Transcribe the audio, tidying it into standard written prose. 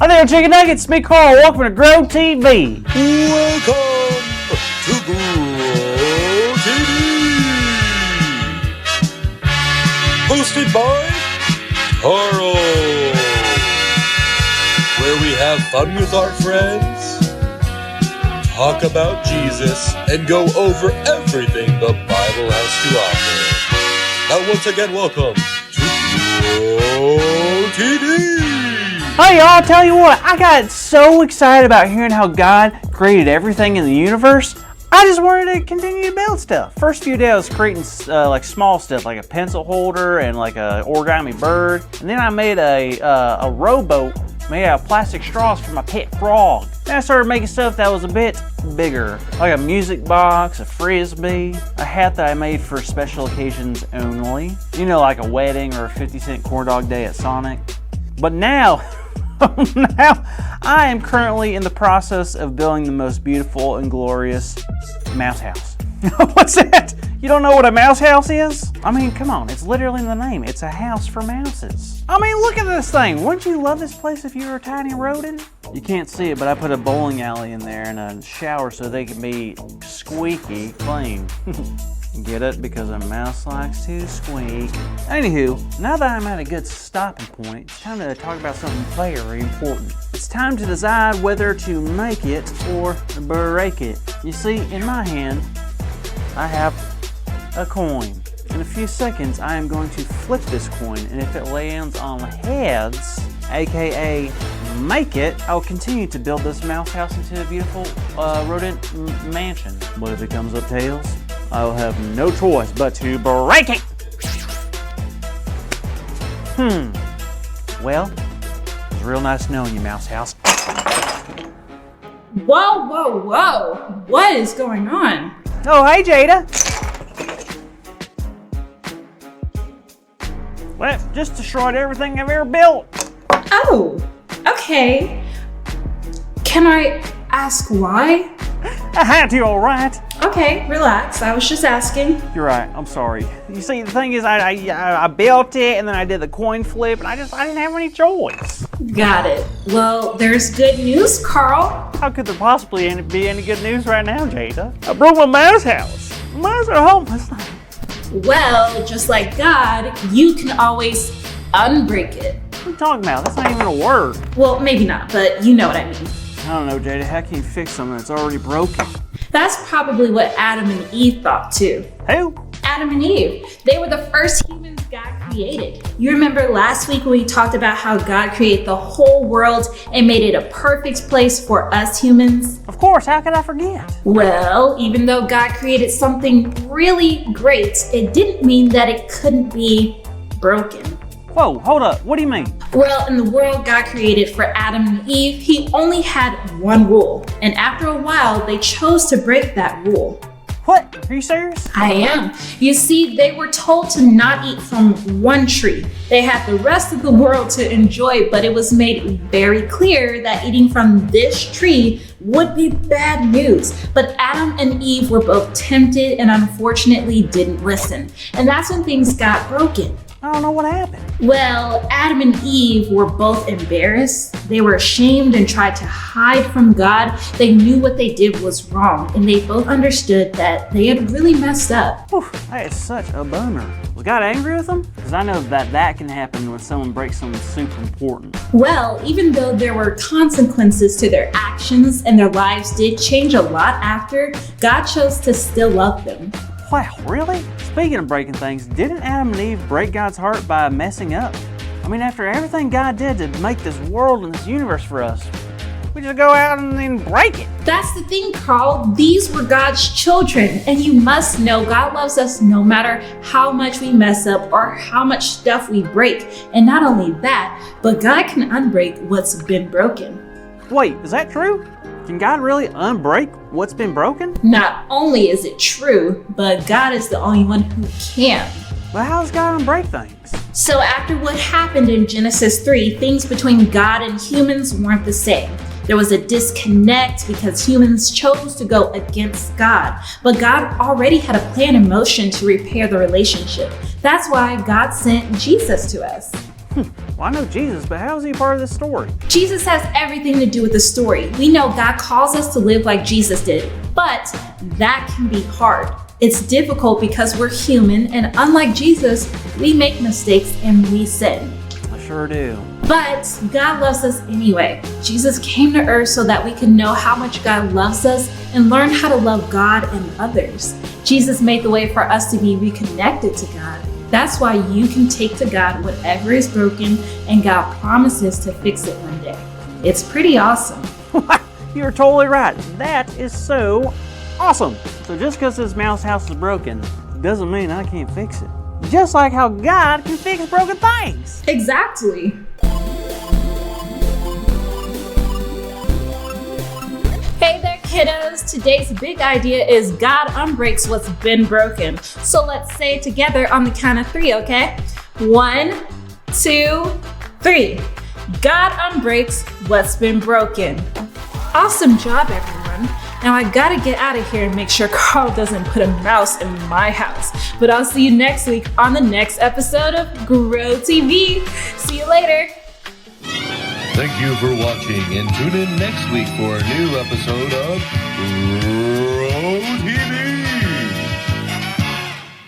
Hi there, Chicken Nuggets. It's me, Carl. Welcome to Grow TV. Welcome to Grow TV. Hosted by Carl. Where we have fun with our friends, talk about Jesus, and go over everything the Bible has to offer. Now once again, welcome to Grow TV. Hey, y'all, I'll tell you what. I got so excited about hearing how God created everything in the universe. I just wanted to continue to build stuff. First few days I was creating like small stuff, like a pencil holder and like a origami bird. And then I made a rowboat made out of plastic straws for my pet frog. Then I started making stuff that was a bit bigger, like a music box, a frisbee, a hat that I made for special occasions only. You know, like a wedding or a 50-cent corn dog day at Sonic. But now I am currently in the process of building the most beautiful and glorious mouse house. What's that? You don't know what a mouse house is? I mean, come on, it's literally in the name. It's a house for mouses. I mean, look at this thing. Wouldn't you love this place if you were a tiny rodent? You can't see it, but I put a bowling alley in there and a shower so they can be squeaky clean. Get it? Because a mouse likes to squeak. Anywho, now that I'm at a good stopping point, it's time to talk about something very important. It's time to decide whether to make it or break it. You see, in my hand, I have a coin. In a few seconds, I am going to flip this coin, and if it lands on heads, aka make it, I'll continue to build this mouse house into a beautiful rodent mansion. But if it comes up tails, I'll have no choice but to break it. Well, it was real nice knowing you, Mouse House. Whoa. What is going on? Oh, hey, Jada. Well, just destroyed everything I've ever built. Oh, okay. Can I ask why? I had to, all right. Okay, relax. I was just asking. You're right. I'm sorry. You see, the thing is, I built it, and then I did the coin flip, and I didn't have any choice. Got it. Well, there's good news, Carl. How could there possibly be any good news right now, Jada? I broke my mouse house. My mice are homeless. Well, just like God, you can always unbreak it. What are you talking about? That's not even a word. Well, maybe not, but you know what I mean. I don't know, Jada. How can you fix something that's already broken? That's probably what Adam and Eve thought too. Who? Adam and Eve. They were the first humans God created. You remember last week when we talked about how God created the whole world and made it a perfect place for us humans? Of course, how could I forget? Well, even though God created something really great, it didn't mean that it couldn't be broken. Whoa, hold up. What do you mean? Well, in the world God created for Adam and Eve, he only had one rule. And after a while, they chose to break that rule. What? Are you serious? I am. You see, they were told to not eat from one tree. They had the rest of the world to enjoy, but it was made very clear that eating from this tree would be bad news. But Adam and Eve were both tempted and unfortunately didn't listen. And that's when things got broken. I don't know what happened. Well, Adam and Eve were both embarrassed. They were ashamed and tried to hide from God. They knew what they did was wrong, and they both understood that they had really messed up. Whew, that is such a bummer. Was God angry with them? Because I know that can happen when someone breaks something super important. Well, even though there were consequences to their actions and their lives did change a lot after, God chose to still love them. Wow, really? Speaking of breaking things, didn't Adam and Eve break God's heart by messing up? I mean, after everything God did to make this world and this universe for us, we just go out and then break it. That's the thing, Carl. These were God's children, and you must know God loves us no matter how much we mess up or how much stuff we break. And not only that, but God can unbreak what's been broken. Wait, is that true? Can God really unbreak what's been broken? Not only is it true, but God is the only one who can. But how does God unbreak things? So after what happened in Genesis 3, things between God and humans weren't the same. There was a disconnect because humans chose to go against God. But God already had a plan in motion to repair the relationship. That's why God sent Jesus to us. Well, I know Jesus, but how is he part of this story? Jesus has everything to do with the story. We know God calls us to live like Jesus did, but that can be hard. It's difficult because we're human, and unlike Jesus, we make mistakes and we sin. I sure do. But God loves us anyway. Jesus came to earth so that we can know how much God loves us and learn how to love God and others. Jesus made the way for us to be reconnected to God. That's why you can take to God whatever is broken, and God promises to fix it one day. It's pretty awesome. You're totally right. That is so awesome. So just because this mouse house is broken doesn't mean I can't fix it. Just like how God can fix broken things. Exactly. Hey there, kiddos. Today's big idea is God unbreaks what's been broken. So let's say it together on the count of 3, okay? 1, 2, 3. God unbreaks what's been broken. Awesome job, everyone. Now I gotta get out of here and make sure Carl doesn't put a mouse in my house. But I'll see you next week on the next episode of Grow TV. See you later. Thank you for watching, and tune in next week for a new episode of Grow TV.